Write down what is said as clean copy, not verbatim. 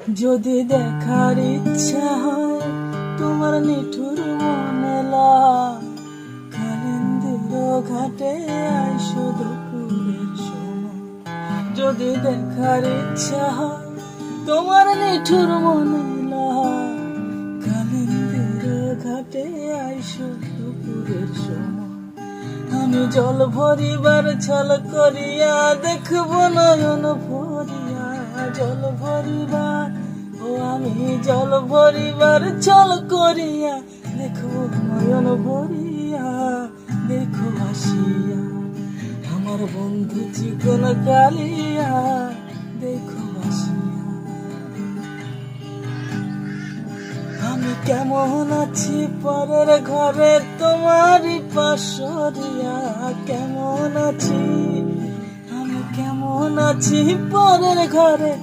যদি দেখার ইচ্ছা হয় তোমার নিঠুর মনে কালিন্দির ঘাটে আইসো দুপুরের সময়। যদি দেখার ইচ্ছা হয় তোমার নিঠুর মনে কালিন্দির ঘাটে আইসো দুপুরের সময়। আমি জল ভরিবার ছল করিয়া দেখব নয়ন ভরিয়া, জল ভরিবার ও আমি জল ভরিবার ছল করিয়া দেখব নয়ন ভরিয়া, দেখো আসিয়া আমার বন্ধু চিকন কালিয়া, দেখো আসিয়া। আমি কেমন আছি পরের ঘরে তোমারই পাশরিয়া, কেমন আছি আমি কেমন আছি পরের ঘরে